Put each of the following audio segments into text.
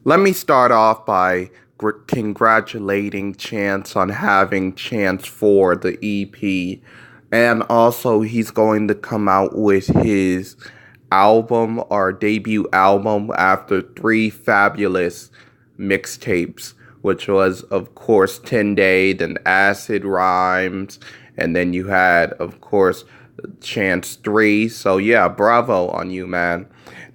Let me start off by congratulating Chance on having Chance for the EP. And also, he's going to come out with his album or debut album after three fabulous mixtapes, which was, of course, 10 Day, then Acid Rhymes, and then you had, of course, Chance 3. So, yeah, bravo on you, man.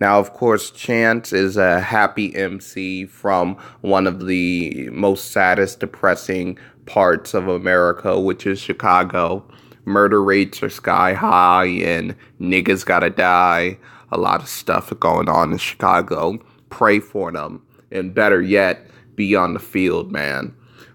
Now, of course, Chance is a happy MC from one of the most saddest, depressing parts of America, which is Chicago. Murder rates are sky high and niggas gotta die. A lot of stuff going on in Chicago. Pray for them. And better yet, be on the field, man.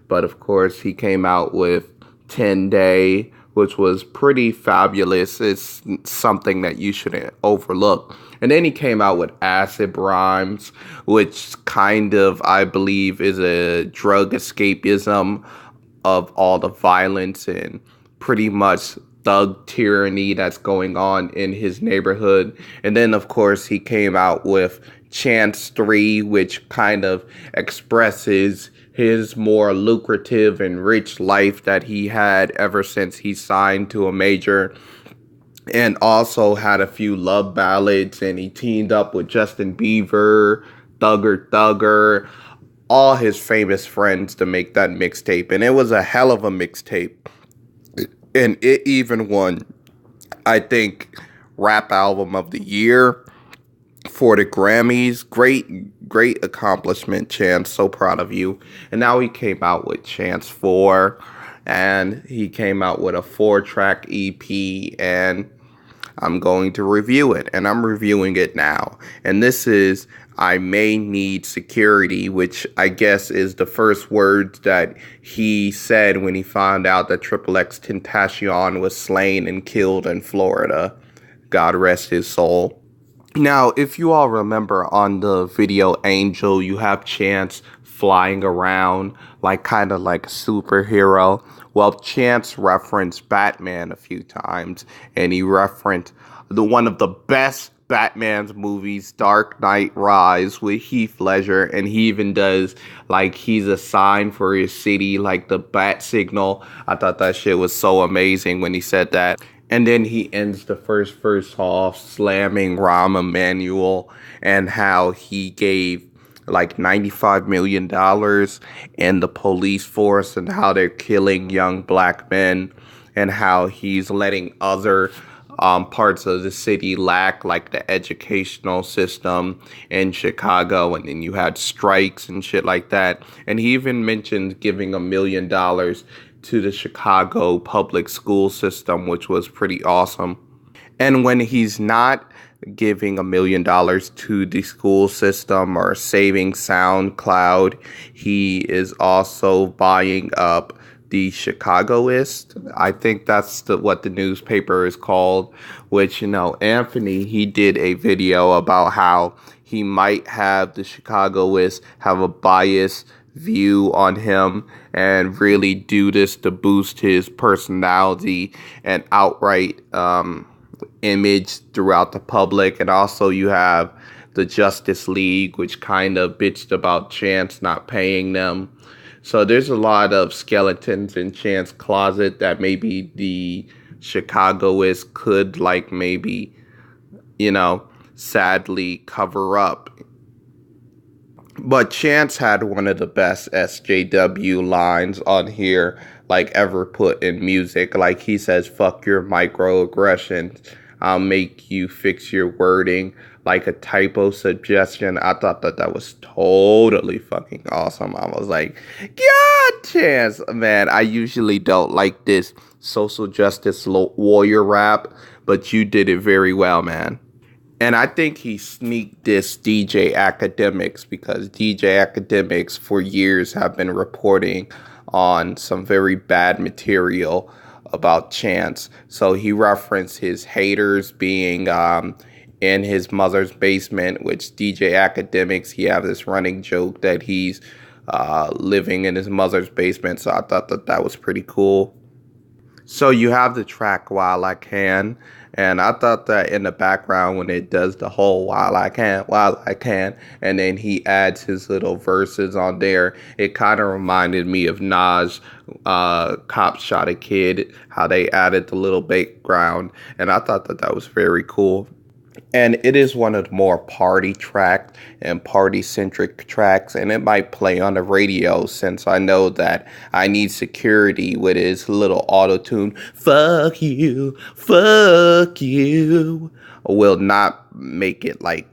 But of course, he came out with 10 Day, which was pretty fabulous. It's something that you shouldn't overlook. And then he came out with Acid Rhymes, which kind of, I believe, is a drug escapism of all the violence and pretty much thug tyranny that's going on in his neighborhood. And then, of course, he came out with Chance 3, which kind of expresses his more lucrative and rich life that he had ever since he signed to a major, and also had a few love ballads, and he teamed up with Justin Bieber, Thugger, all his famous friends to make that mixtape. And it was a hell of a mixtape. And it even won, I think, Rap Album of the Year for the Grammys. Great accomplishment, Chance. So proud of you. And now he came out with Chance 4, and he came out with a 4-track EP, and I'm going to review it, and I'm reviewing it now. And this is I May Need Security, which I guess is the first words that he said when he found out that XXX Tentacion was slain and killed in Florida. God rest his soul. Now, if you all remember on the video Angel, you have Chance flying around like kind of like a superhero. Well, Chance referenced Batman a few times, and he referenced one of the best Batman's movies, Dark Knight Rise, with Heath Ledger, and he even does like he's a sign for his city, like the bat signal. I thought that shit was so amazing when he said that. And then he ends the first verse off slamming Rahm Emanuel and how he gave like $95 million in the police force and how they're killing young black men, and how he's letting other parts of the city lack, like the educational system in Chicago, and then you had strikes and shit like that. And he even mentioned giving $1 million to the Chicago public school system, which was pretty awesome. And when he's not giving $1 million to the school system or saving SoundCloud, he is also buying up the Chicagoist. I think that's what the newspaper is called, which, Anthony, he did a video about how he might have the Chicagoist have a bias view on him and really do this to boost his personality and outright image throughout the public. And also you have the Justice League, which kind of bitched about Chance not paying them. So there's a lot of skeletons in Chance's closet that maybe the Chicagoists could maybe, sadly cover up. But Chance had one of the best SJW lines on here, ever put in music. Like, he says, "Fuck your microaggressions. I'll make you fix your wording like a typo suggestion." I thought that was totally fucking awesome. I was like, God, Chance. Man, I usually don't like this social justice warrior rap, but you did it very well, man. And I think he sneaked this DJ Akademiks, because DJ Akademiks for years have been reporting on some very bad material about Chance. So he referenced his haters being in his mother's basement, which DJ Akademiks, he have this running joke that he's living in his mother's basement. So I thought that was pretty cool. So you have the track While I Can, and I thought that in the background when it does the whole While I can, and then he adds his little verses on there, it kind of reminded me of Nas, Cop Shot a Kid, how they added the little background, and I thought that that was very cool. And it is one of the more party track and party centric tracks, and it might play on the radio since I know that I need security with his little auto tune. Fuck you, will not make it like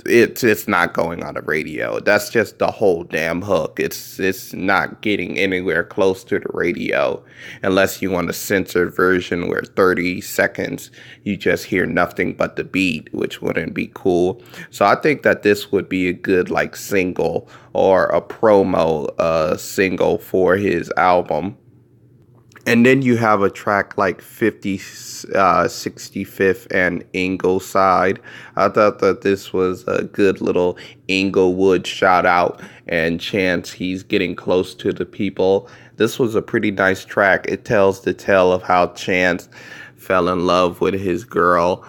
it's not going on the radio. That's just the whole damn hook. It's not getting anywhere close to the radio unless you want a censored version where 30 seconds you just hear nothing but the beat, which wouldn't be cool. So I think that this would be a good like single or a promo single for his album. And then you have a track like 50, 65th and Ingleside. I thought that this was a good little Inglewood shout out and chance he's getting close to the people. This was a pretty nice track. It tells the tale of how Chance fell in love with his girl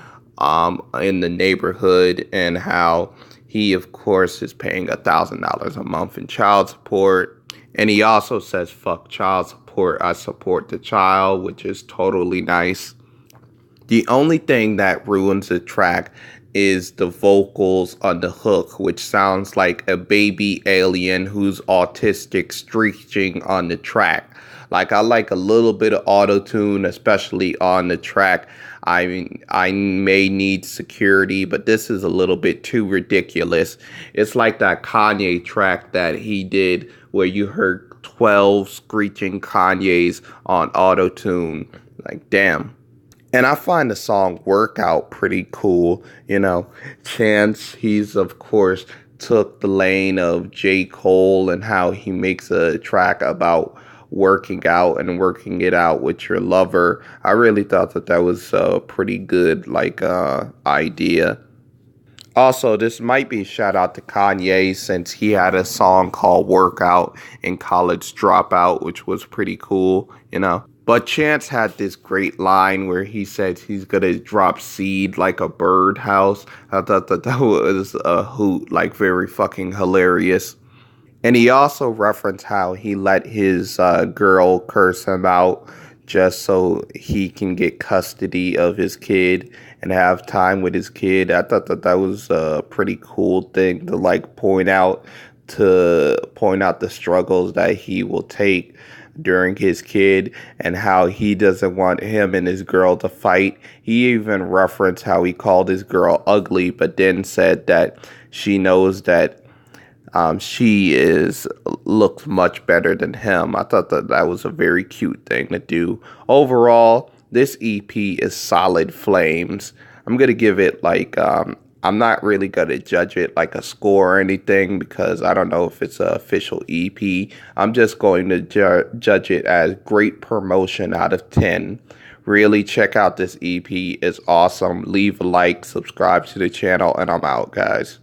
in the neighborhood and how he, of course, is paying $1,000 a month in child support. And he also says, fuck child support, I support the child, which is totally nice. The only thing that ruins the track is the vocals on the hook, which sounds like a baby alien who's autistic screeching on the track. Like, I like a little bit of auto tune, especially on the track. I mean, I may need security, but this is a little bit too ridiculous. It's like that Kanye track that he did where you heard 12 screeching Kanyes on auto tune. Like, damn. And I find the song Workout pretty cool. You know, Chance, he's of course took the lane of J. Cole and how he makes a track about working out and working it out with your lover. I really thought that that was a pretty good like idea. Also, this might be a shout out to Kanye since he had a song called Workout in College Dropout, which was pretty cool, you know. But Chance had this great line where he said he's gonna drop seed like a birdhouse. I thought that that was a hoot, like very fucking hilarious. And he also referenced how he let his girl curse him out just so he can get custody of his kid and have time with his kid. I thought that that was a pretty cool thing to point out the struggles that he will take during his kid and how he doesn't want him and his girl to fight. He even referenced how he called his girl ugly, but then said that she knows that she is looks much better than him. I thought that that was a very cute thing to do. Overall, this EP is solid flames. I'm gonna give it like I'm not really gonna judge it like a score or anything because I don't know if it's an official EP. I'm just going to judge it as great promotion out of 10. Really check out this EP. It's awesome. Leave a like, subscribe to the channel, and I'm out, guys.